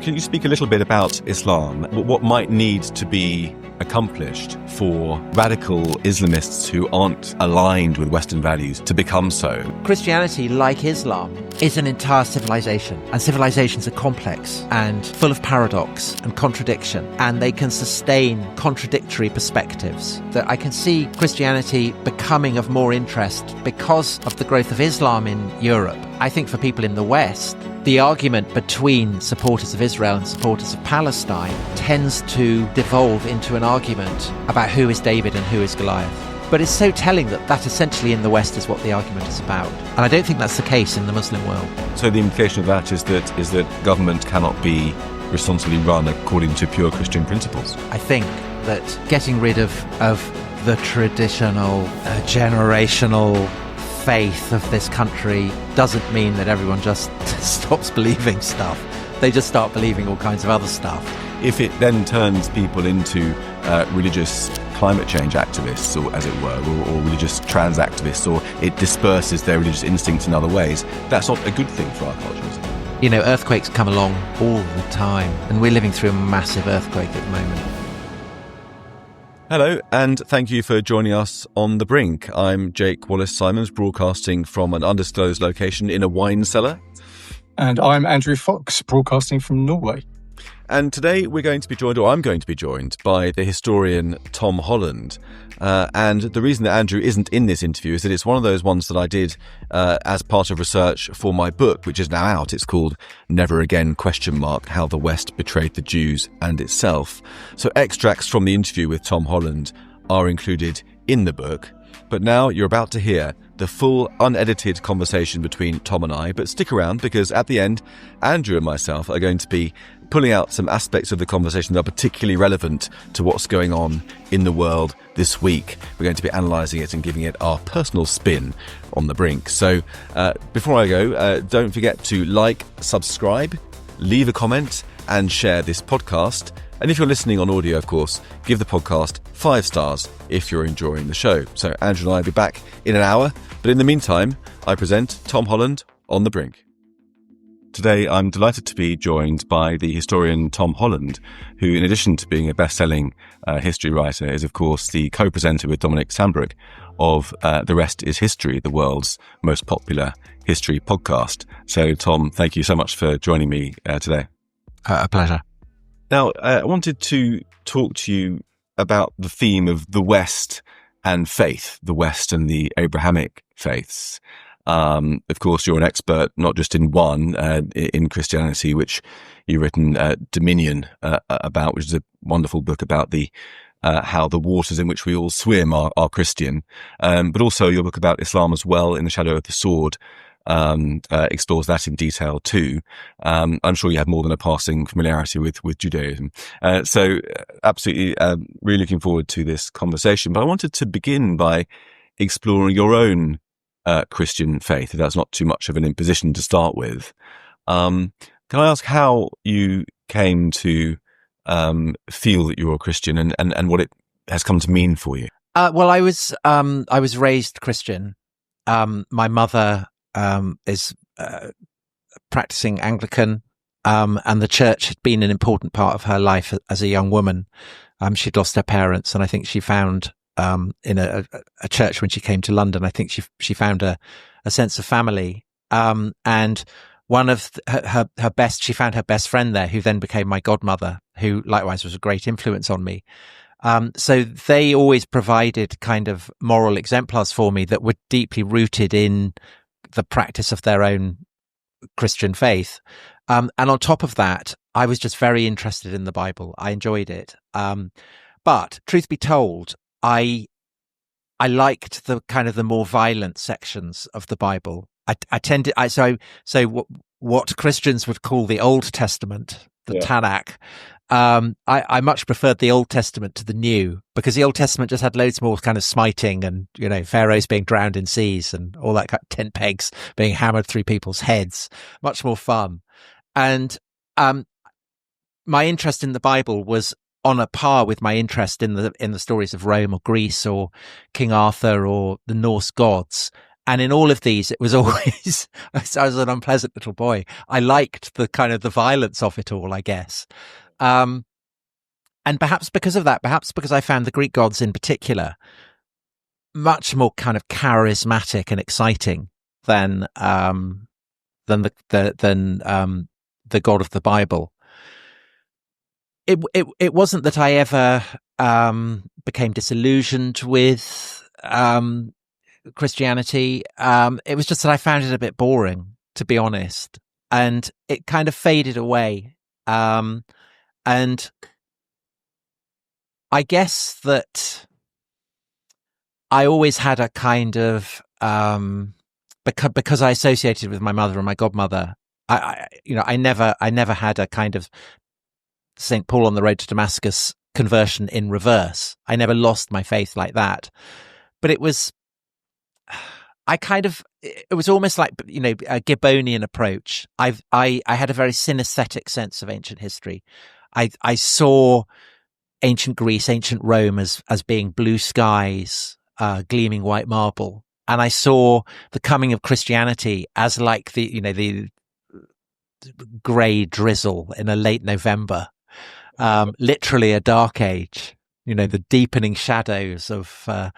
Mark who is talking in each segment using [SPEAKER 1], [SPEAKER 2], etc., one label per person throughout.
[SPEAKER 1] can you speak a little bit about Islam? What might need to be accomplished for radical Islamists who aren't aligned with Western values to become so?
[SPEAKER 2] Christianity, like Islam, is an entire civilization, and civilizations are complex and full of paradox and contradiction, and they can sustain contradictory perspectives. That I can see Christianity becoming of more interest because of the growth of Islam in Europe. I think for people in the West, the argument between supporters of Israel and supporters of Palestine tends to devolve into an argument about who is David and who is Goliath. But it's so telling that essentially in the West is what the argument is about. And I don't think that's the case in the Muslim world.
[SPEAKER 1] So the implication of that is that government cannot be responsibly run according to pure Christian principles.
[SPEAKER 2] I think that getting rid of the traditional, generational faith of this country doesn't mean that everyone just stops believing stuff. They just start believing all kinds of other stuff.
[SPEAKER 1] If it then turns people into religious climate change activists, or as it were, or religious trans activists, or it disperses their religious instincts in other ways, that's not a good thing for our culture, is it?
[SPEAKER 2] You know, earthquakes come along all the time, and we're living through a massive earthquake at the moment.
[SPEAKER 1] Hello, and thank you for joining us on The Brink. I'm Jake Wallace-Simons, broadcasting from an undisclosed location in a wine cellar.
[SPEAKER 3] And I'm Andrew Fox, broadcasting from Norway.
[SPEAKER 1] And today I'm going to be joined by the historian Tom Holland. And the reason that Andrew isn't in this interview is that it's one of those ones that I did as part of research for my book, which is now out. It's called Never Again, How the West Betrayed the Jews and Itself. So extracts from the interview with Tom Holland are included in the book. But now you're about to hear the full unedited conversation between Tom and I. But stick around, because at the end, Andrew and myself are going to be pulling out some aspects of the conversation that are particularly relevant to what's going on in the world this week. We're going to be analysing it and giving it our personal spin on The Brink. So before I go, don't forget to like, subscribe, leave a comment and share this podcast. And if you're listening on audio, of course, give the podcast 5 stars if you're enjoying the show. So Andrew and I will be back in an hour. But in the meantime, I present Tom Holland on The Brink. Today, I'm delighted to be joined by the historian Tom Holland, who, in addition to being a best-selling history writer, is, of course, the co-presenter with Dominic Sandbrook of The Rest is History, the world's most popular history podcast. So, Tom, thank you so much for joining me today.
[SPEAKER 2] A pleasure.
[SPEAKER 1] Now, I wanted to talk to you about the theme of the West and faith, the West and the Abrahamic faiths. Of course, you're an expert not just in one, in Christianity, which you've written Dominion about, which is a wonderful book about the how the waters in which we all swim are Christian, but also your book about Islam as well, In the Shadow of the Sword, explores that in detail too. I'm sure you have more than a passing familiarity with Judaism. So absolutely, really looking forward to this conversation. But I wanted to begin by exploring your own Christian faith, if that's not too much of an imposition to start with. Can I ask how you came to feel that you're a Christian and what it has come to mean for you?
[SPEAKER 2] Well, I was raised Christian. My mother is practicing Anglican, and the church had been an important part of her life as a young woman. She'd lost her parents, and I think she found in a church when she came to London, I think she found a sense of family. And one of she found her best friend there, who then became my godmother, who likewise was a great influence on me. So they always provided kind of moral exemplars for me that were deeply rooted in the practice of their own Christian faith. And on top of that, I was just very interested in the Bible. I enjoyed it. But truth be told, I liked the kind of the more violent sections of the Bible. What Christians would call the Old Testament, the Tanakh. I much preferred the Old Testament to the New, because the Old Testament just had loads more kind of smiting and, you know, pharaohs being drowned in seas and all that kind of tent pegs being hammered through people's heads. Much more fun. And my interest in the Bible was on a par with my interest in the stories of Rome or Greece or King Arthur or the Norse gods. And in all of these, it was always, I was an unpleasant little boy. I liked the kind of the violence of it all, I guess. And perhaps because of that, perhaps because I found the Greek gods in particular much more kind of charismatic and exciting than the God of the Bible. It wasn't that I ever became disillusioned with Christianity. It was just that I found it a bit boring, to be honest, and it kind of faded away. And I guess that I always had a kind of because I associated with my mother and my godmother. I never had a kind of St. Paul on the road to Damascus conversion in reverse. I never lost my faith like that. But it was almost like, a Gibbonian approach. I had a very synesthetic sense of ancient history. I saw ancient Greece, ancient Rome as being blue skies, gleaming white marble. And I saw the coming of Christianity as like the grey drizzle in a late November. Literally a dark age, the deepening shadows of a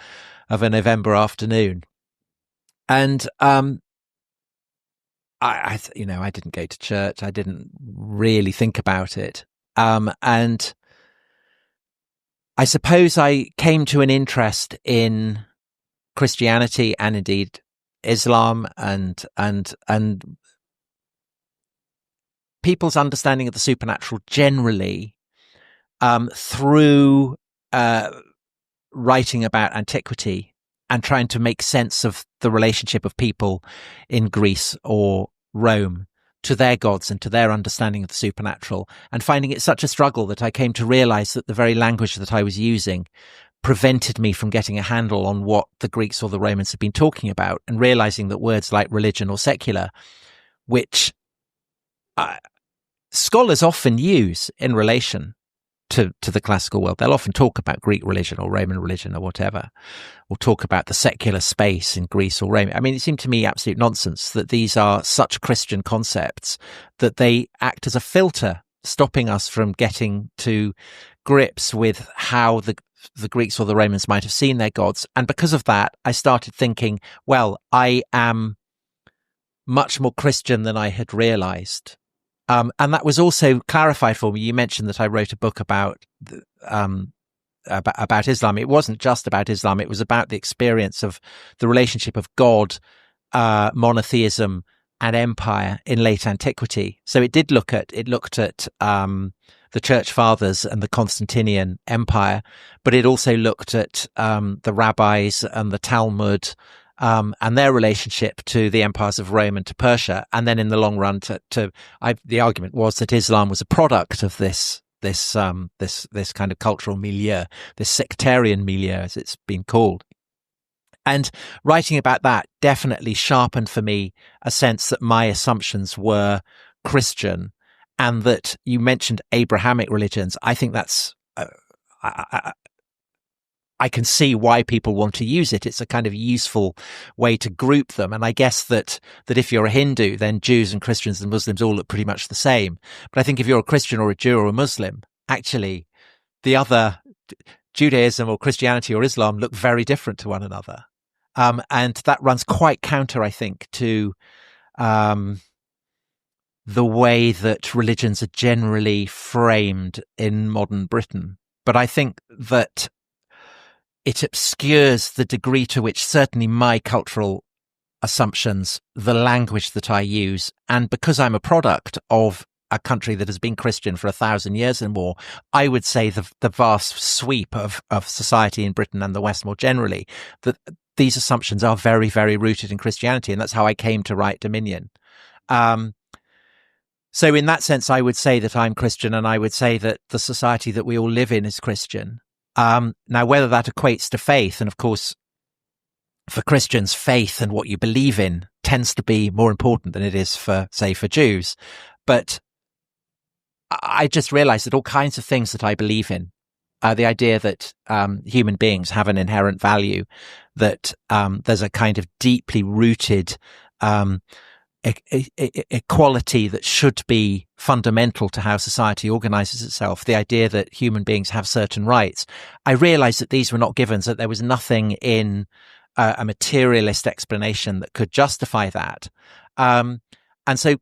[SPEAKER 2] November afternoon. And, I didn't go to church. I didn't really think about it. And I suppose I came to an interest in Christianity and indeed Islam and people's understanding of the supernatural generally, through writing about antiquity and trying to make sense of the relationship of people in Greece or Rome to their gods and to their understanding of the supernatural, and finding it such a struggle that I came to realize that the very language that I was using prevented me from getting a handle on what the Greeks or the Romans had been talking about, and realizing that words like religion or secular, which scholars often use in relation to the classical world. They'll often talk about Greek religion or Roman religion or whatever, or talk about the secular space in Greece or Rome. I mean, it seemed to me absolute nonsense that these are such Christian concepts that they act as a filter, stopping us from getting to grips with how the Greeks or the Romans might have seen their gods. And because of that, I started thinking, well, I am much more Christian than I had realized. And that was also clarified for me. You mentioned that I wrote a book about Islam. It wasn't just about Islam. It was about the experience of the relationship of God, monotheism, and empire in late antiquity. So it looked at the Church Fathers and the Constantinian Empire, but it also looked at the rabbis and the Talmud, and their relationship to the empires of Rome and to Persia. And then in the long run, the argument was that Islam was a product of this kind of cultural milieu, this sectarian milieu, as it's been called. And writing about that definitely sharpened for me a sense that my assumptions were Christian, and that you mentioned Abrahamic religions. I think that's, I can see why people want to use it. It's a kind of useful way to group them. And I guess that if you're a Hindu, then Jews and Christians and Muslims all look pretty much the same. But I think if you're a Christian or a Jew or a Muslim, actually the other, Judaism or Christianity or Islam, look very different to one another. And that runs quite counter, I think, to the way that religions are generally framed in modern Britain. But I think that it obscures the degree to which certainly my cultural assumptions, the language that I use, and because I'm a product of a country that has been Christian for 1,000 years and more, I would say the vast sweep of society in Britain and the West more generally, that these assumptions are very, very rooted in Christianity. And that's how I came to write Dominion. So in that sense, I would say that I'm Christian, and I would say that the society that we all live in is Christian. Now, whether that equates to faith, and of course, for Christians, faith and what you believe in tends to be more important than it is for Jews. But I just realized that all kinds of things that I believe in the idea that human beings have an inherent value, that there's a kind of deeply rooted equality that should be fundamental to how society organizes itself, the idea that human beings have certain rights. I realized that these were not givens, that there was nothing in a materialist explanation that could justify that. And so,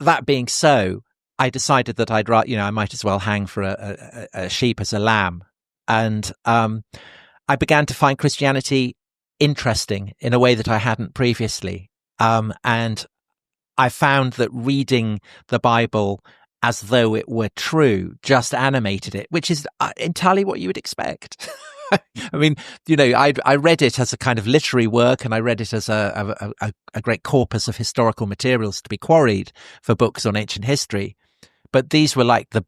[SPEAKER 2] that being so, I decided that I might as well hang for a sheep as a lamb. And I began to find Christianity interesting in a way that I hadn't previously. And I found that reading the Bible as though it were true just animated it, which is entirely what you would expect. I mean, I read it as a kind of literary work, and I read it as a great corpus of historical materials to be quarried for books on ancient history. But these were like the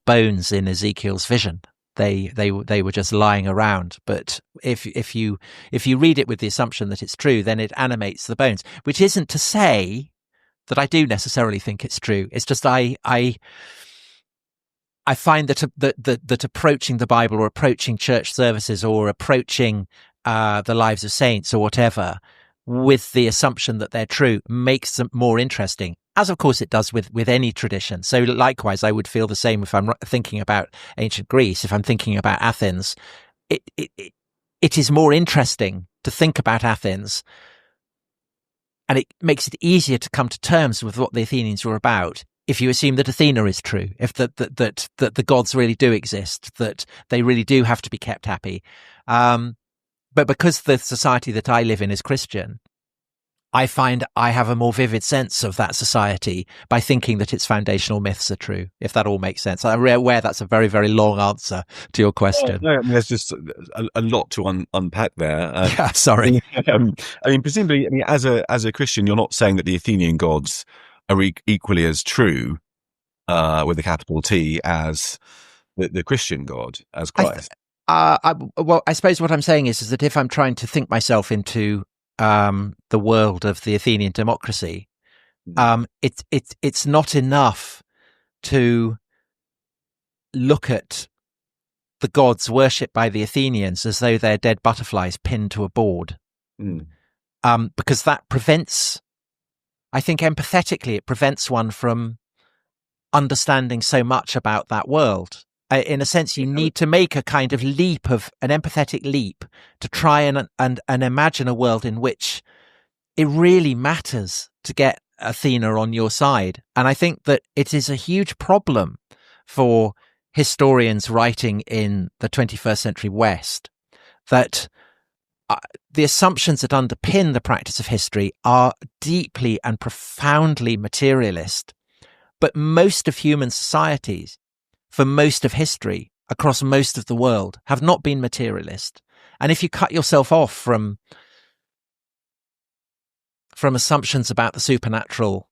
[SPEAKER 2] bones in Ezekiel's vision. They were just lying around. But if you read it with the assumption that it's true, then it animates the bones. Which isn't to say that I do necessarily think it's true. It's just I find that approaching the Bible, or approaching church services, or approaching the lives of saints or whatever with the assumption that they're true makes them more interesting, as of course it does with any tradition. So likewise, I would feel the same if I'm thinking about ancient Greece. If I'm thinking about Athens, it is more interesting to think about Athens, and it makes it easier to come to terms with what the Athenians were about if you assume that Athena is true, if that the gods really do exist, that they really do have to be kept happy. But because the society that I live in is Christian, I find I have a more vivid sense of that society by thinking that its foundational myths are true, if that all makes sense. I'm aware that's a very, very long answer to your question.
[SPEAKER 1] No, I mean, there's just a lot to unpack there.
[SPEAKER 2] Yeah, sorry.
[SPEAKER 1] Presumably, as a Christian, you're not saying that the Athenian gods are equally as true, with a capital T, as the Christian God, as Christ.
[SPEAKER 2] Well, I suppose what I'm saying is that if I'm trying to think myself into the world of the Athenian democracy, it's not enough to look at the gods worshipped by the Athenians as though they're dead butterflies pinned to a board, because that prevents, I think empathetically, it prevents one from understanding so much about that world. In a sense, you need to make a kind of leap, of an empathetic leap, to try and imagine a world in which it really matters to get Athena on your side. And I think that it is a huge problem for historians writing in the 21st century West, that the assumptions that underpin the practice of history are deeply and profoundly materialist. But most of human societies, for most of history, across most of the world, have not been materialist. And if you cut yourself off from assumptions about the supernatural,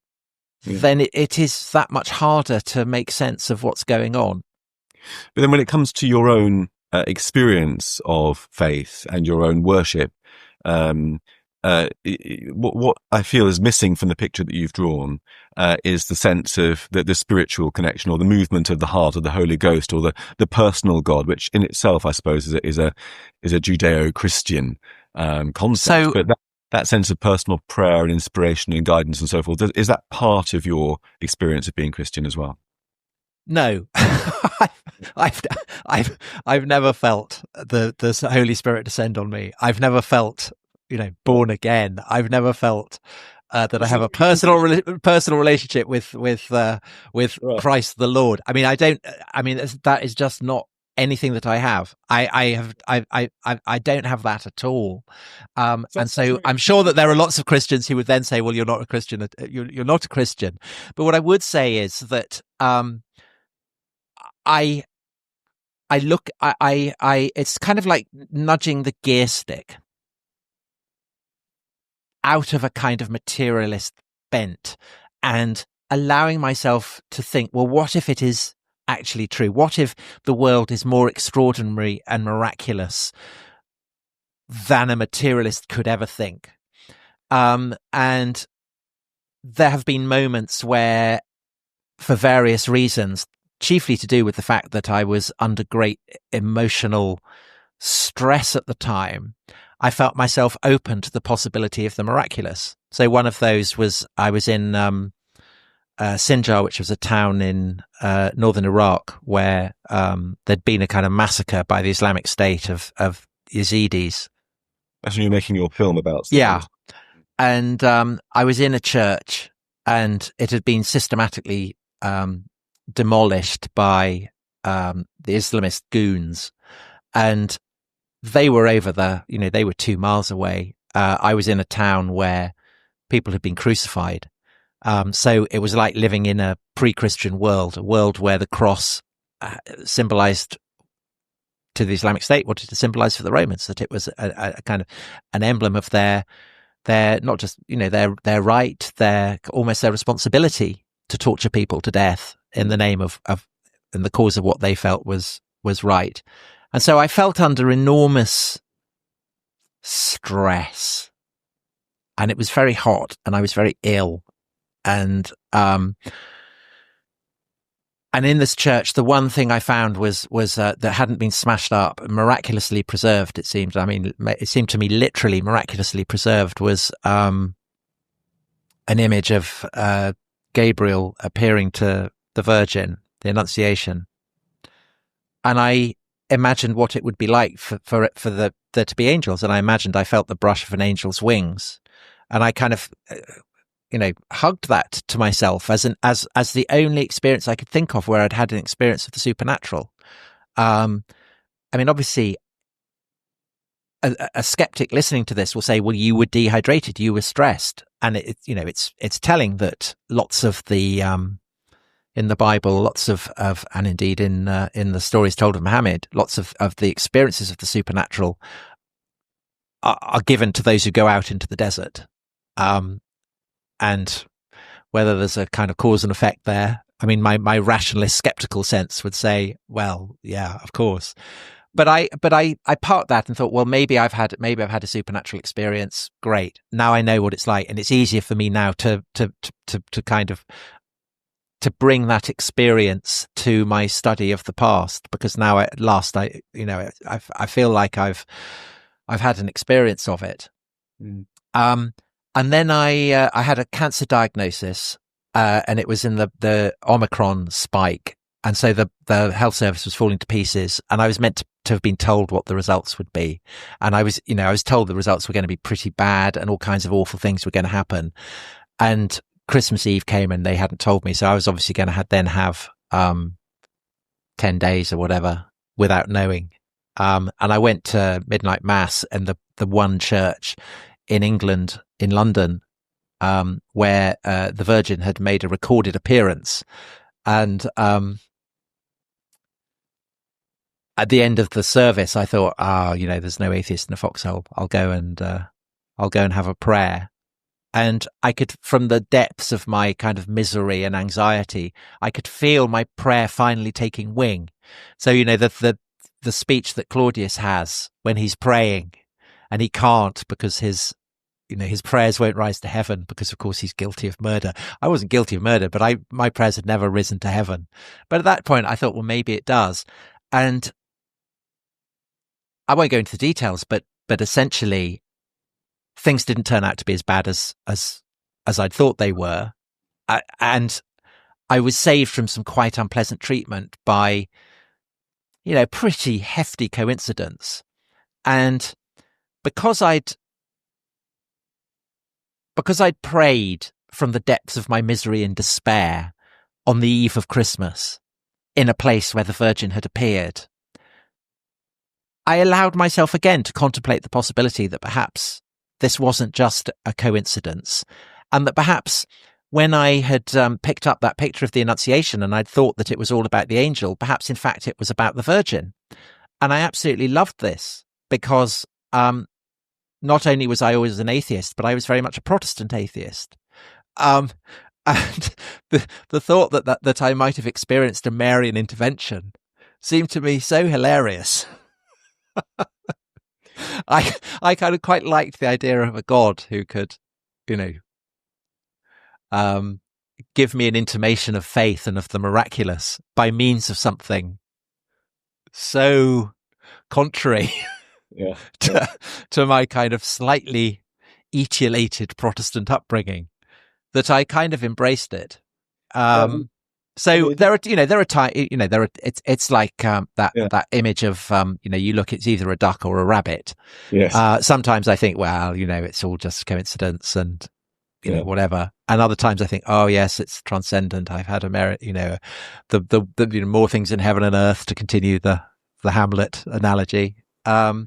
[SPEAKER 2] then it is that much harder to make sense of what's going on.
[SPEAKER 1] But then when it comes to your own experience of faith and your own worship, what I feel is missing from the picture that you've drawn is the sense of the spiritual connection, or the movement of the heart, or the Holy Ghost, or the personal God, which in itself, I suppose, is a Judeo-Christian concept. But that sense of personal prayer and inspiration and guidance and so forth, is that part of your experience of being Christian as well?
[SPEAKER 2] No, I've never felt the Holy Spirit descend on me. I've never felt, born again. I've never felt that I have a personal relationship with Christ the Lord. That is just not anything that I have. I don't have that at all. And so I'm sure that there are lots of Christians who would then say, well, you're not a Christian. You're not a Christian. But what I would say is that, it's kind of like nudging the gear stick out of a kind of materialist bent and allowing myself to think, well, what if it is actually true? What if the world is more extraordinary and miraculous than a materialist could ever think? And there have been moments where, for various reasons, chiefly to do with the fact that I was under great emotional stress at the time. I felt myself open to the possibility of the miraculous. So one of those was I was in Sinjar, which was a town in northern Iraq where there'd been a kind of massacre by the Islamic State of Yazidis.
[SPEAKER 1] That's when you're making your film about.
[SPEAKER 2] Yeah. And I was in a church, and it had been systematically demolished by the Islamist goons. And they were they were 2 miles away. I was in a town where people had been crucified. So it was like living in a pre-Christian world, a world where the cross symbolized to the Islamic State, what did it symbolize for the Romans, that it was a kind of an emblem of their not just, their right, almost their responsibility to torture people to death in the name of in the cause of what they felt was right. And so I felt under enormous stress, and it was very hot, and I was very ill. And in this church, the one thing I found was that hadn't been smashed up, miraculously preserved, it seemed. I mean, it seemed to me literally miraculously preserved was an image of Gabriel appearing to the Virgin, the Annunciation. And I imagined what it would be like for there to be angels. And I felt the brush of an angel's wings. And I kind of, hugged that to myself as the only experience I could think of where I'd had an experience of the supernatural. I mean, obviously, a skeptic listening to this will say, "Well, you were dehydrated, you were stressed," and it's telling that lots of the in the Bible, lots of and indeed in the stories told of Muhammad, lots of the experiences of the supernatural are given to those who go out into the desert. And whether there's a kind of cause and effect there, I mean, my rationalist skeptical sense would say, well, yeah, of course. But I parked that and thought, well, maybe I've had a supernatural experience. Great. Now I know what it's like, and it's easier for me now to kind of to bring that experience to my study of the past, because now at last I feel like I've had an experience of it. And then I had a cancer diagnosis, and it was in the Omicron spike. And so the health service was falling to pieces, and I was meant to have been told what the results would be. And I was told the results were going to be pretty bad and all kinds of awful things were going to happen. And Christmas Eve came and they hadn't told me. So I was obviously going to have 10 days or whatever without knowing. And I went to midnight mass in the one church in England, in London, where the Virgin had made a recorded appearance. And at the end of the service, I thought, there's no atheist in a foxhole. I'll go and have a prayer. And I could, from the depths of my kind of misery and anxiety, I could feel my prayer finally taking wing. So, the speech that Claudius has when he's praying, and he can't because his prayers won't rise to heaven because, of course, he's guilty of murder. I wasn't guilty of murder, but my prayers had never risen to heaven. But at that point, I thought, well, maybe it does. And I won't go into the details, but essentially, things didn't turn out to be as bad as I'd thought they were. And I was saved from some quite unpleasant treatment by, pretty hefty coincidence. And because I'd prayed from the depths of my misery and despair on the eve of Christmas in a place where the Virgin had appeared, I allowed myself again to contemplate the possibility that perhaps this wasn't just a coincidence, and that perhaps when I had picked up that picture of the Annunciation and I'd thought that it was all about the angel, perhaps in fact it was about the Virgin. And I absolutely loved this because not only was I always an atheist, but I was very much a Protestant atheist. And the thought that I might have experienced a Marian intervention seemed to me so hilarious. I kind of quite liked the idea of a God who could, give me an intimation of faith and of the miraculous by means of something so contrary to my kind of slightly etiolated Protestant upbringing that I kind of embraced it. So there are times, it's like that image of, you look, it's either a duck or a rabbit.
[SPEAKER 1] Yes.
[SPEAKER 2] Sometimes I think, well, it's all just coincidence and, whatever. And other times I think, oh yes, it's transcendent. I've had a merit, the more things in heaven and earth, to continue the Hamlet analogy. So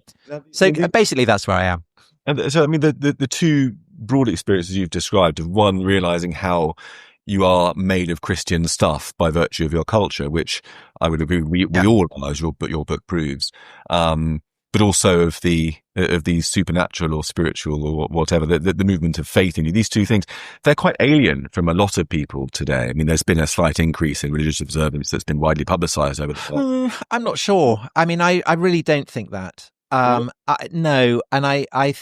[SPEAKER 2] basically that's where I am.
[SPEAKER 1] And so, I mean, the two broad experiences you've described of one, realizing how you are made of Christian stuff by virtue of your culture, which I would agree we all are, as your book proves. But also of the supernatural or spiritual or whatever, the movement of faith in you. These two things, they're quite alien from a lot of people today. I mean, there's been a slight increase in religious observance that's been widely publicized over the past.
[SPEAKER 2] I'm not sure. I mean, I really don't think that. No, and I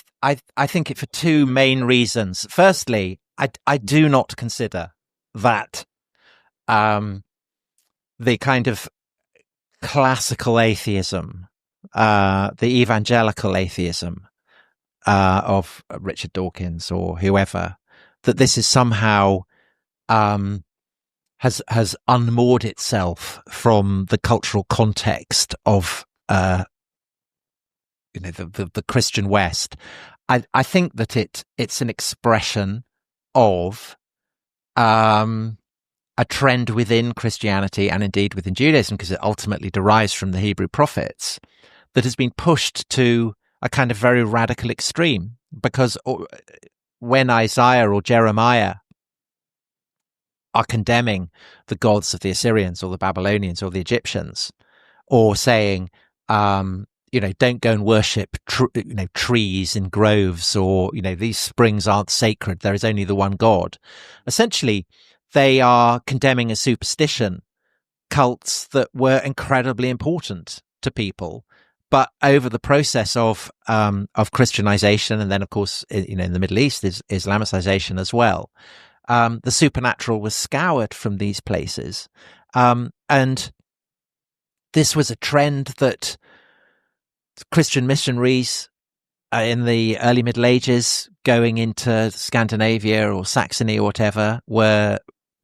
[SPEAKER 2] think it for two main reasons. Firstly, I do not consider that the kind of classical atheism, the evangelical atheism of Richard Dawkins or whoever, that this is somehow has unmoored itself from the cultural context of the Christian West. I think that it's an expression of a trend within Christianity and indeed within Judaism, because it ultimately derives from the Hebrew prophets, that has been pushed to a kind of very radical extreme. Because when Isaiah or Jeremiah are condemning the gods of the Assyrians or the Babylonians or the Egyptians, or saying, don't go and worship, trees in groves, or, these springs aren't sacred, there is only the one God. Essentially, they are condemning a superstition, cults that were incredibly important to people. But over the process of Christianization, and then, of course, in the Middle East, is Islamicization as well, the supernatural was scoured from these places. And this was a trend that Christian missionaries in the early Middle Ages going into Scandinavia or Saxony or whatever were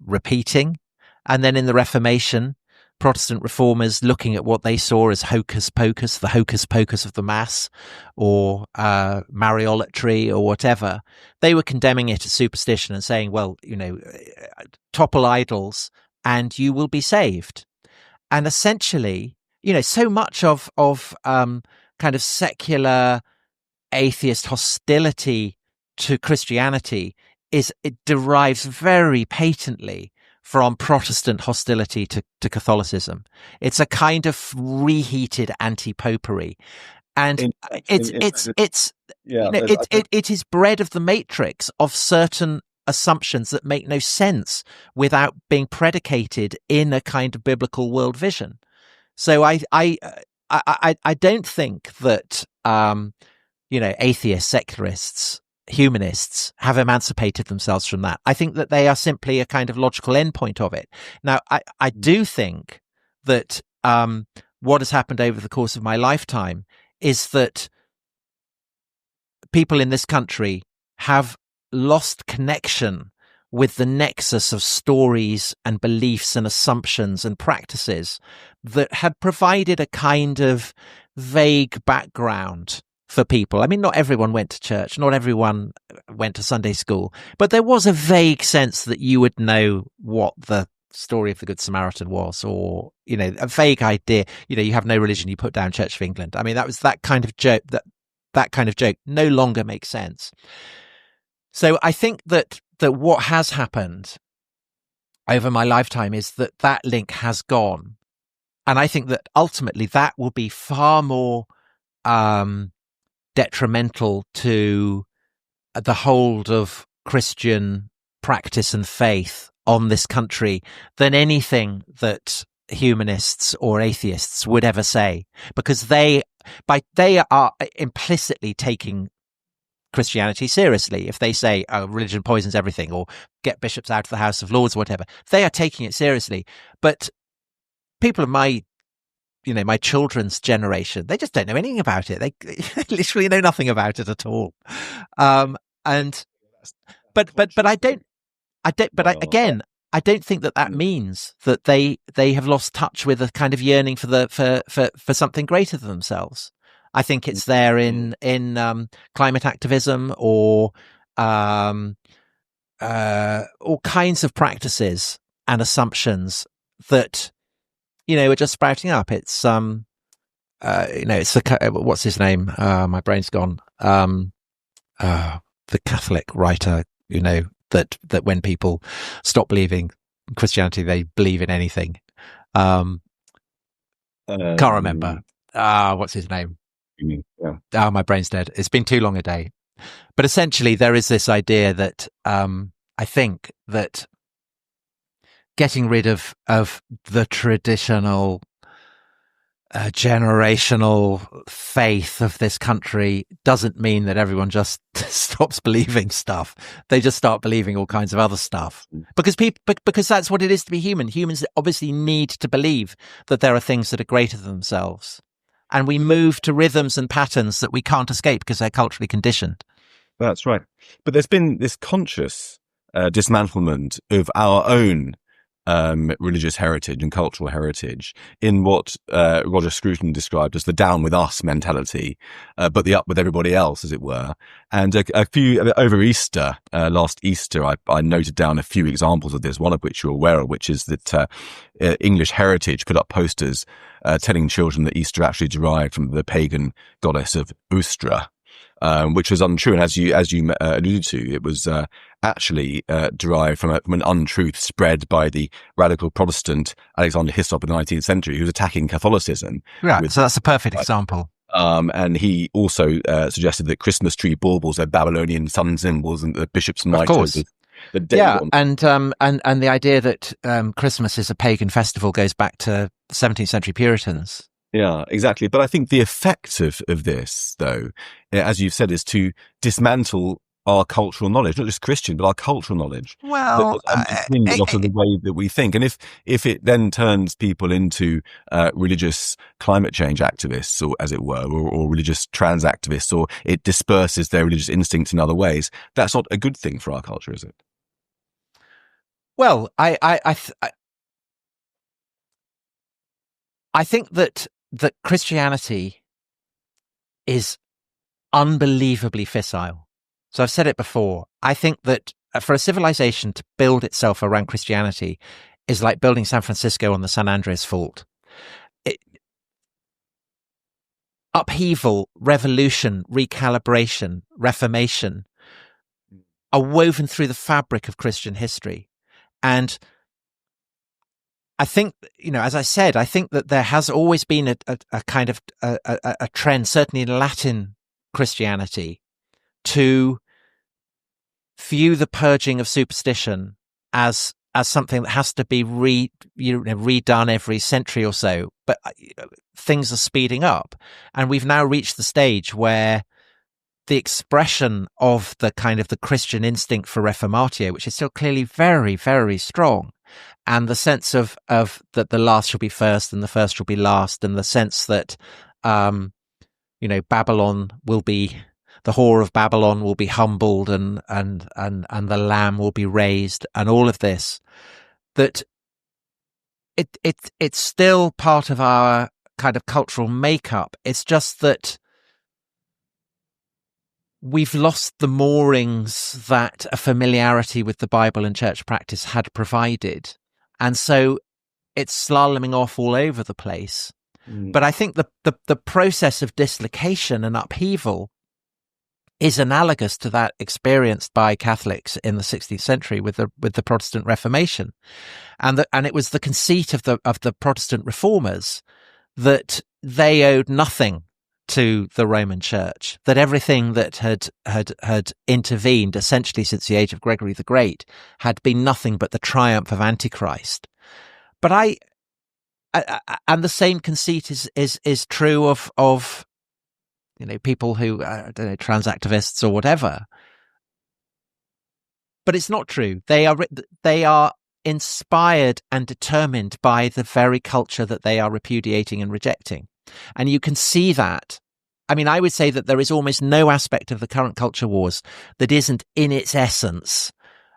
[SPEAKER 2] repeating. And then in the Reformation, Protestant reformers looking at what they saw as hocus pocus, the hocus pocus of the mass, or Mariolatry or whatever, they were condemning it as superstition and saying, well, topple idols and you will be saved. And essentially, so much of kind of secular atheist hostility to Christianity it derives very patently from Protestant hostility to Catholicism. It's a kind of reheated anti-popery, and it is bred of the matrix of certain assumptions that make no sense without being predicated in a kind of biblical world vision. So I don't think that atheists, secularists, humanists have emancipated themselves from that. I think that they are simply a kind of logical endpoint of it. Now, I do think that what has happened over the course of my lifetime is that people in this country have lost connection with the nexus of stories and beliefs and assumptions and practices that had provided a kind of vague background for people. I mean, not everyone went to church, not everyone went to Sunday school, but there was a vague sense that you would know what the story of the Good Samaritan was, or, a vague idea, you have no religion, you put down Church of England. I mean, that was that kind of joke, that kind of joke no longer makes sense. So I think that what has happened over my lifetime is that link has gone. And I think that ultimately that will be far more detrimental to the hold of Christian practice and faith on this country than anything that humanists or atheists would ever say, because they are implicitly taking Christianity seriously. If they say, oh, religion poisons everything, or get bishops out of the House of Lords or whatever, they are taking it seriously. But people of my children's generation, they just don't know anything about it. They literally know nothing about it at all. But I don't think that means that they have lost touch with a kind of yearning for something greater than themselves. I think it's there in climate activism or all kinds of practices and assumptions that are just sprouting up. It's it's what's his name? My brain's gone. The Catholic writer, that when people stop believing in Christianity, they believe in anything. Can't remember. What's his name?
[SPEAKER 3] Yeah.
[SPEAKER 2] My brain's dead. It's been too long a day. But essentially, there is this idea that I think that getting rid of the traditional generational faith of this country doesn't mean that everyone just stops believing stuff. They just start believing all kinds of other stuff because that's what it is to be human. Humans obviously need to believe that there are things that are greater than themselves, and we move to rhythms and patterns that we can't escape because they're culturally conditioned.
[SPEAKER 1] That's right. But there's been this conscious dismantlement of our own religious heritage and cultural heritage in what Roger Scruton described as the down with us mentality, but the up with everybody else, as it were. And a few over Easter, last Easter, I noted down a few examples of this, one of which you're aware of, which is that English Heritage put up posters telling children that Easter actually derived from the pagan goddess of Ustra. Which was untrue, and as you alluded to, it was actually derived from an untruth spread by the radical Protestant Alexander Hyslop in the 19th century, who was attacking Catholicism.
[SPEAKER 2] Right, so that's a perfect example.
[SPEAKER 1] And he also suggested that Christmas tree baubles are Babylonian sun symbols, and the bishops and mitres.
[SPEAKER 2] And the idea that Christmas is a pagan festival goes back to 17th century Puritans.
[SPEAKER 1] Yeah, exactly. But I think the effect of this, though, as you've said, is to dismantle our cultural knowledge, not just Christian, but our cultural knowledge.
[SPEAKER 2] Well,
[SPEAKER 1] a lot of the way that we think. And if it then turns people into religious climate change activists, or as it were, or religious trans activists, or it disperses their religious instincts in other ways, that's not a good thing for our culture, is it?
[SPEAKER 2] Well, I think that Christianity is unbelievably fissile. So I've said it before. I think that for a civilization to build itself around Christianity is like building San Francisco on the San Andreas Fault. Upheaval, revolution, recalibration, reformation are woven through the fabric of Christian history. And I think, as I said, I think that there has always been a kind of a trend, certainly in Latin Christianity, to view the purging of superstition as something that has to be redone every century or so. But things are speeding up, and we've now reached the stage where the expression of the kind of the Christian instinct for reformatio, which is still clearly very, very strong, and the sense of that the last shall be first and the first shall be last, and the sense that Babylon will be, the whore of Babylon will be humbled, and the lamb will be raised, and all of this, that it's still part of our kind of cultural makeup. It's just that we've lost the moorings that a familiarity with the Bible and church practice had provided. And so it's slaloming off all over the place. But I think the process of dislocation and upheaval is analogous to that experienced by Catholics in the 16th century with the Protestant Reformation. And it was the conceit of the Protestant reformers that they owed nothing to the Roman Church, that everything that had intervened essentially since the age of Gregory the Great had been nothing but the triumph of Antichrist. But and the same conceit is true of people who, I don't know, trans activists or whatever. But it's not true. They are inspired and determined by the very culture that they are repudiating and rejecting. And you can see that. I mean, I would say that there is almost no aspect of the current culture wars that isn't in its essence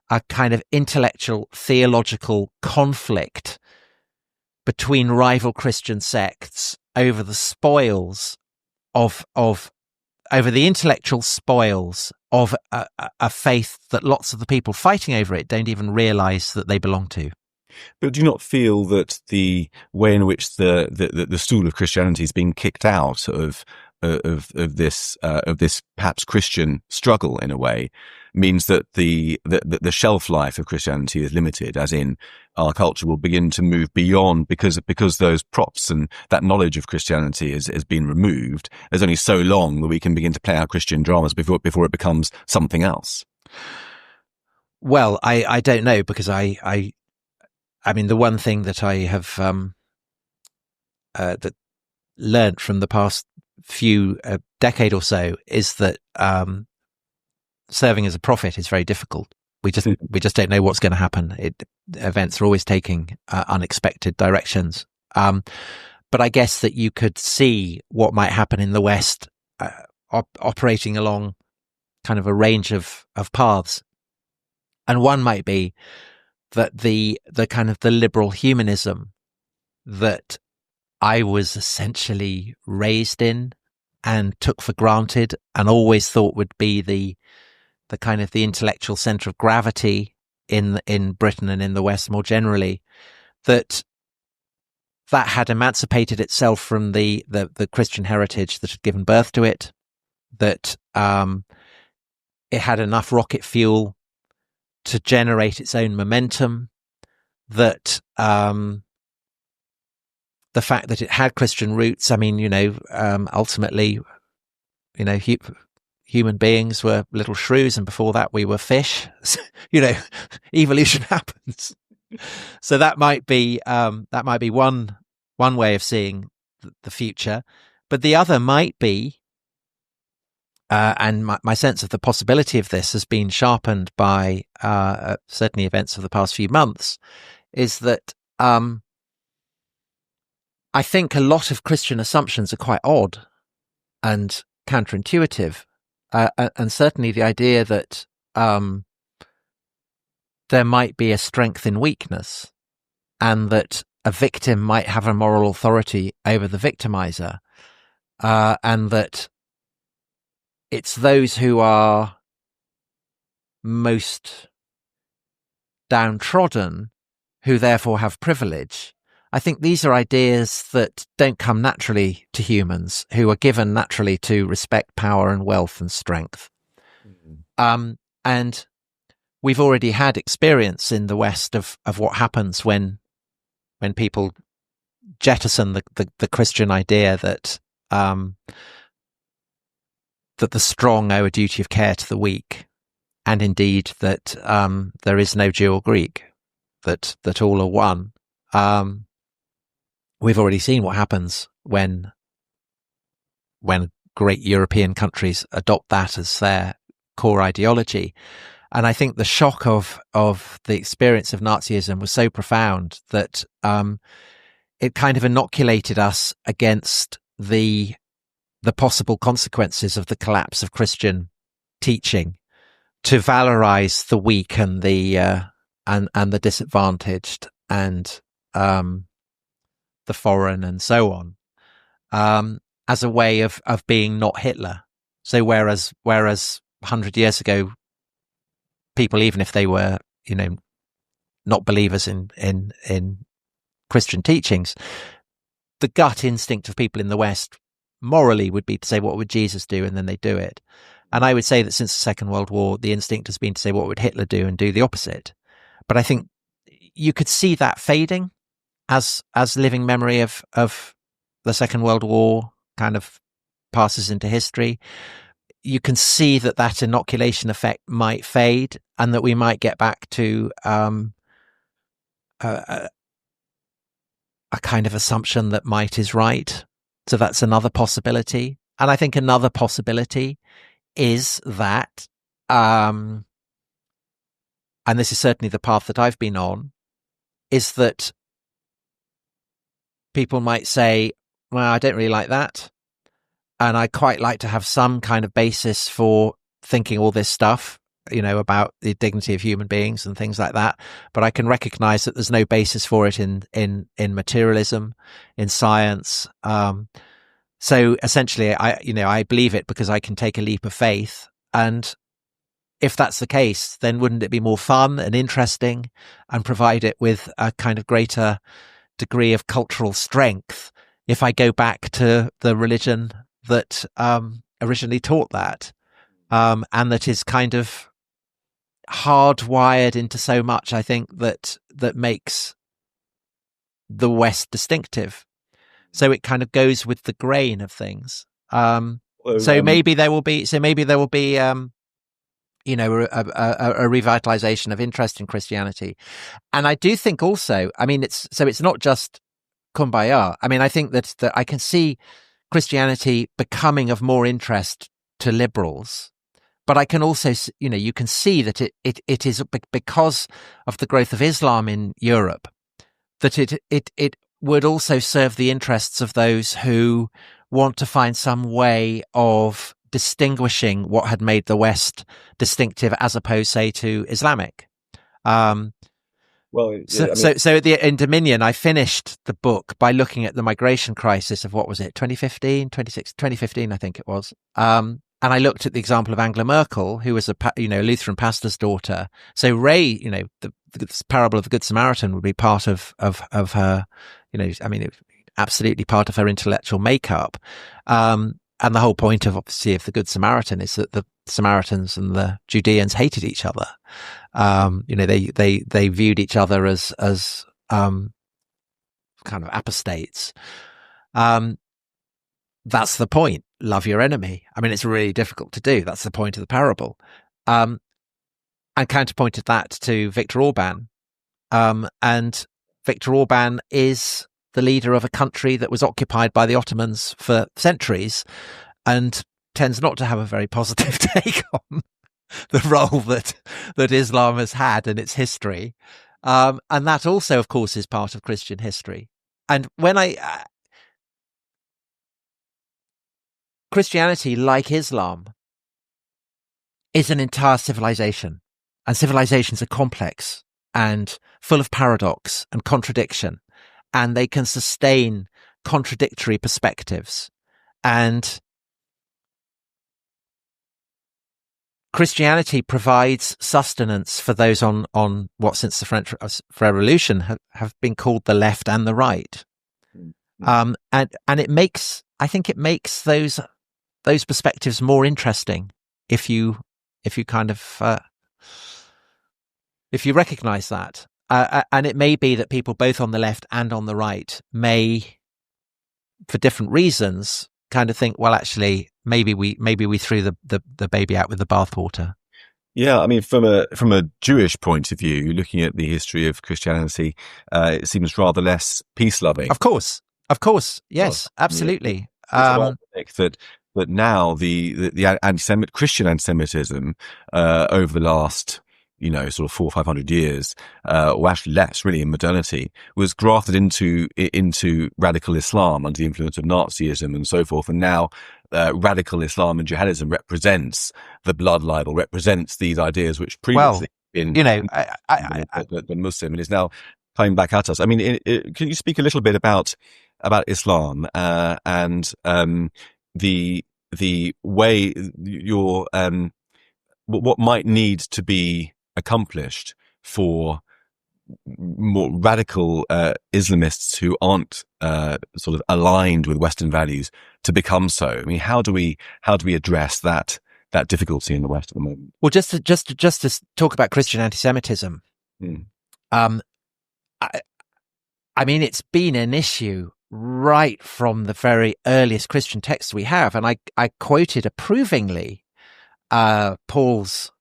[SPEAKER 2] a kind of intellectual, theological conflict between rival Christian sects over the spoils over the intellectual spoils of a faith that lots of the people fighting over it don't even realize that they belong to.
[SPEAKER 1] But do you not feel that the way in which the stool of Christianity is being kicked out of this perhaps Christian struggle in a way means that the shelf life of Christianity is limited, as in our culture will begin to move beyond because those props and that knowledge of Christianity has been removed. There's only so long that we can begin to play our Christian dramas before it becomes something else.
[SPEAKER 2] Well, I don't know, because I mean, the one thing that I have that learnt from the past few decade or so is that serving as a prophet is very difficult. We just don't know what's going to happen. Events are always taking unexpected directions. But I guess that you could see what might happen in the West, operating along kind of a range of paths. And one might be that the kind of the liberal humanism that I was essentially raised in and took for granted and always thought would be the kind of the intellectual center of gravity in Britain and in the West more generally, that had emancipated itself from the Christian heritage that had given birth to it, that it had enough rocket fuel to generate its own momentum, that the fact that it had Christian roots, I mean, ultimately, human beings were little shrews, and before that we were fish. Evolution happens. So that might be one way of seeing the future, but the other might be, and my sense of the possibility of this has been sharpened by certainly events of the past few months, is that I think a lot of Christian assumptions are quite odd and counterintuitive. And certainly the idea that there might be a strength in weakness, and that a victim might have a moral authority over the victimizer, and that it's those who are most downtrodden who therefore have privilege. I think these are ideas that don't come naturally to humans, who are given naturally to respect power and wealth and strength. Mm-hmm. And we've already had experience in the West of what happens when people jettison the Christian idea that the strong owe a duty of care to the weak, and indeed that there is no Jew or Greek, that all are one. We've already seen what happens when great European countries adopt that as their core ideology. And I think the shock of the experience of Nazism was so profound that it kind of inoculated us against the possible consequences of the collapse of Christian teaching, to valorize the weak and the disadvantaged and the foreign and so on, as a way of being not Hitler. So whereas 100 years ago, people, even if they were, not believers in Christian teachings, the gut instinct of people in the West morally would be to say, what would Jesus do? And then they do it. And I would say that since the Second World War, the instinct has been to say, what would Hitler do, and do the opposite. But I think you could see that fading as living memory of the Second World War kind of passes into history. You can see that inoculation effect might fade, and that we might get back to a kind of assumption that might is right. So that's another possibility. And I think another possibility is that, and this is certainly the path that I've been on, is that people might say, well, I don't really like that. And I quite like to have some kind of basis for thinking all this stuff, about the dignity of human beings and things like that. But I can recognize that there's no basis for it in materialism, in science. So essentially, I believe it because I can take a leap of faith. And if that's the case, then wouldn't it be more fun and interesting and provide it with a kind of greater degree of cultural strength if I go back to the religion that originally taught that, and that is kind of hardwired into so much, I think, that makes the West distinctive. So it kind of goes with the grain of things. Maybe there will be a revitalization of interest in Christianity. And I do think also, it's not just kumbaya. I think that I can see Christianity becoming of more interest to liberals, but I can also, you can see that it is because of the growth of Islam in Europe, that it would also serve the interests of those who want to find some way of distinguishing what had made the West distinctive as opposed, say, to Islamic. In Dominion, I finished the book by looking at the migration crisis of, what was it, 2015, I think it was. And I looked at the example of Angela Merkel, who was a Lutheran pastor's daughter. So Ray, the parable of the Good Samaritan would be part of her, absolutely part of her intellectual makeup. And the whole point of the Good Samaritan is that the Samaritans and the Judeans hated each other. They viewed each other as kind of apostates. That's the point. Love your enemy. It's really difficult to do. That's the point of the parable. And counterpointed that to Viktor Orban. And Viktor Orban is the leader of a country that was occupied by the Ottomans for centuries and tends not to have a very positive take on the role that Islam has had in its history. And that also, of course, is part of Christian history. And when Christianity, like Islam, is an entire civilization, and civilizations are complex and full of paradox and contradiction, and they can sustain contradictory perspectives. And Christianity provides sustenance for those on what, since the French Revolution, have been called the left and the right. And it makes those perspectives more interesting if you recognize that. And it may be that people both on the left and on the right may, for different reasons, kind of think, well, actually, maybe we threw the baby out with the bathwater.
[SPEAKER 1] Yeah, from a Jewish point of view, looking at the history of Christianity, it seems rather less peace-loving.
[SPEAKER 2] Of course, yes, absolutely.
[SPEAKER 1] That now the Christian anti-Semitism over the last sort of 400 or 500 years, or actually less, really, in modernity, was grafted into radical Islam under the influence of Nazism and so forth. And now radical Islam and jihadism represents the blood libel, represents these ideas which previously been the Muslim, and is now coming back at us. Can you speak a little bit about Islam and the way what might need to be accomplished for more radical Islamists who aren't sort of aligned with Western values to become so? How do we address that difficulty in the West at the moment?
[SPEAKER 2] Well, just to talk about Christian anti-Semitism, it's been an issue right from the very earliest Christian texts we have, and I quoted approvingly Paul's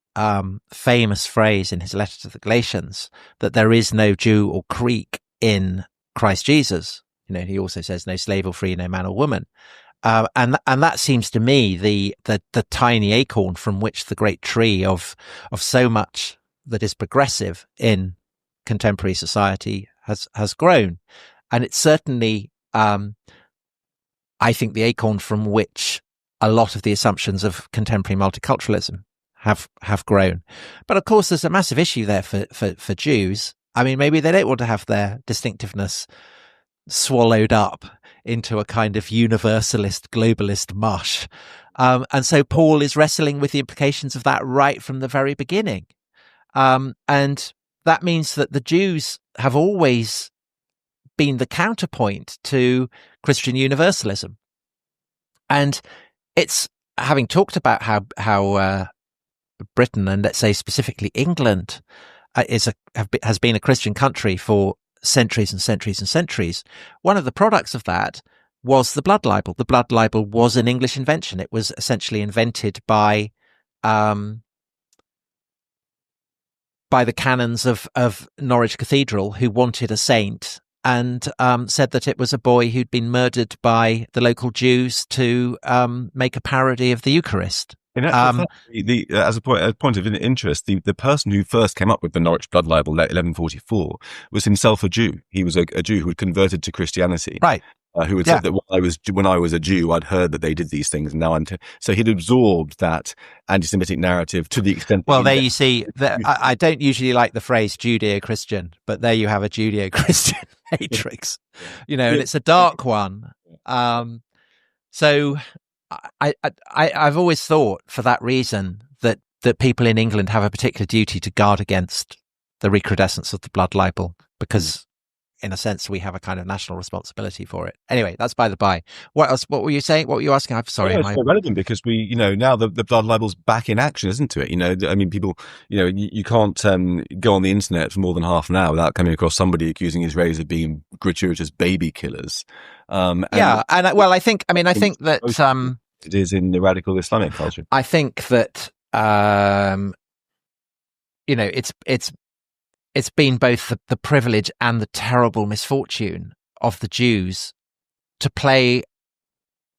[SPEAKER 2] famous phrase in his letter to the Galatians that there is no Jew or Greek in Christ Jesus. He also says no slave or free, no man or woman. And that seems to me the tiny acorn from which the great tree of so much that is progressive in contemporary society has grown. And it's certainly, I think, the acorn from which a lot of the assumptions of contemporary multiculturalism have grown. But of course, there's a massive issue there for Jews. I mean, maybe they don't want to have their distinctiveness swallowed up into a kind of universalist, globalist mush. And so Paul is wrestling with the implications of that right from the very beginning. And that means that the Jews have always been the counterpoint to Christian universalism. And it's, having talked about how Britain, and let's say specifically England, has been a Christian country for centuries and centuries and centuries. One of the products of that was the blood libel. The blood libel was an English invention. It was essentially invented by the canons of Norwich Cathedral, who wanted a saint, and said that it was a boy who'd been murdered by the local Jews to make a parody of the Eucharist.
[SPEAKER 1] In actual fact, as a point of interest, the person who first came up with the Norwich blood libel, 1144, was himself a Jew. He was a Jew who had converted to Christianity,
[SPEAKER 2] right?
[SPEAKER 1] Who had said that when I was a Jew, I'd heard that they did these things, and now so he'd absorbed that anti-Semitic narrative to the extent.
[SPEAKER 2] Well, there you see. I don't usually like the phrase Judeo-Christian, but there you have a Judeo-Christian matrix, and it's a dark one. So I've always thought, for that reason, that people in England have a particular duty to guard against the recrudescence of the blood libel, because in a sense we have a kind of national responsibility for it. Anyway, that's by the by. What else? What were you saying? What were you asking? I'm sorry.
[SPEAKER 1] It's so relevant because we, now the blood libel's back in action, isn't it? I mean, people, you can't go on the internet for more than half an hour without coming across somebody accusing Israelis of being gratuitous baby killers.
[SPEAKER 2] I think that
[SPEAKER 1] it is in the radical Islamic culture.
[SPEAKER 2] I think that it's been both the privilege and the terrible misfortune of the Jews to play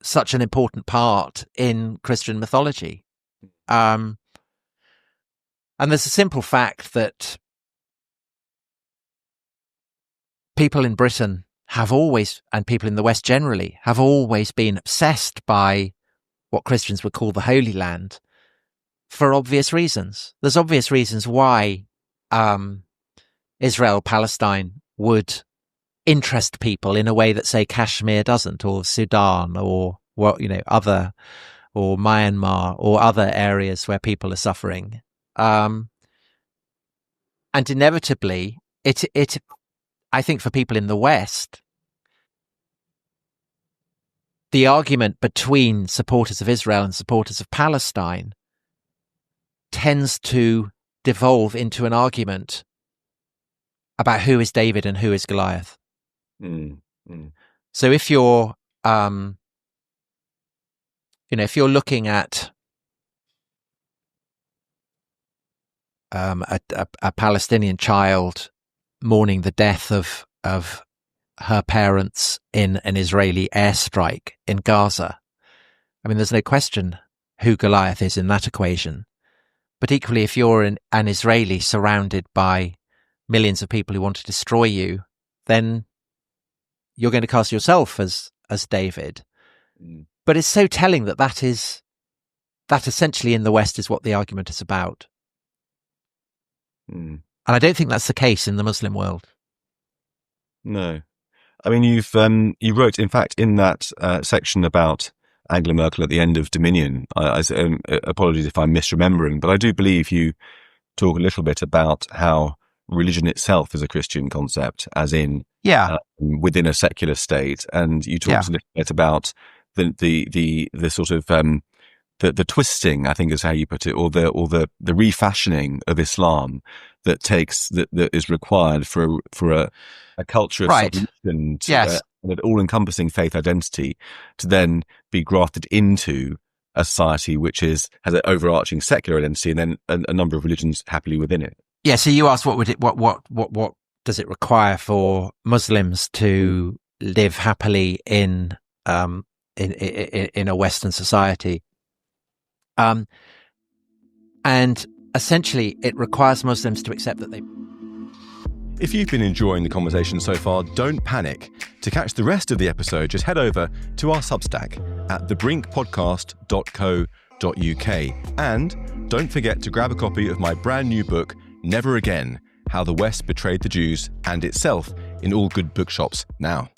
[SPEAKER 2] such an important part in Christian mythology. And there's a simple fact that people in Britain have always, and people in the West generally, have always been obsessed by what Christians would call the Holy Land for obvious reasons. There's obvious reasons why Israel, Palestine would interest people in a way that, say, Kashmir doesn't, or Sudan, or other, or Myanmar, or other areas where people are suffering. And inevitably, I think for people in the West, the argument between supporters of Israel and supporters of Palestine tends to devolve into an argument about who is David and who is Goliath. So if you're, if you're looking at a Palestinian child mourning the death of her parents in an Israeli airstrike in Gaza, I mean, there's no question who Goliath is in that equation. But equally, if you're an Israeli surrounded by millions of people who want to destroy you, then you're going to cast yourself as David. But it's so telling that essentially in the West is what the argument is about. And I don't think that's the case in the Muslim world.
[SPEAKER 1] No. I mean, you wrote, in fact, in that section about Angela Merkel at the end of Dominion, apologies if I'm misremembering, but I do believe you talk a little bit about how religion itself is a Christian concept, as in within a secular state, and you talked a little bit about the sort of the twisting, I think is how you put it, or the refashioning of Islam that is required for a culture of submission to an all-encompassing faith identity to then be grafted into a society which has an overarching secular identity, and then a number of religions happily within it.
[SPEAKER 2] Yeah. So you asked, what does it require for Muslims to live happily in in a Western society. And essentially, it requires Muslims to accept that they.
[SPEAKER 1] If you've been enjoying the conversation so far, don't panic. To catch the rest of the episode, just head over to our Substack at thebrinkpodcast.co.uk. And don't forget to grab a copy of my brand new book, Never Again: How the West Betrayed the Jews and Itself, in all good bookshops now.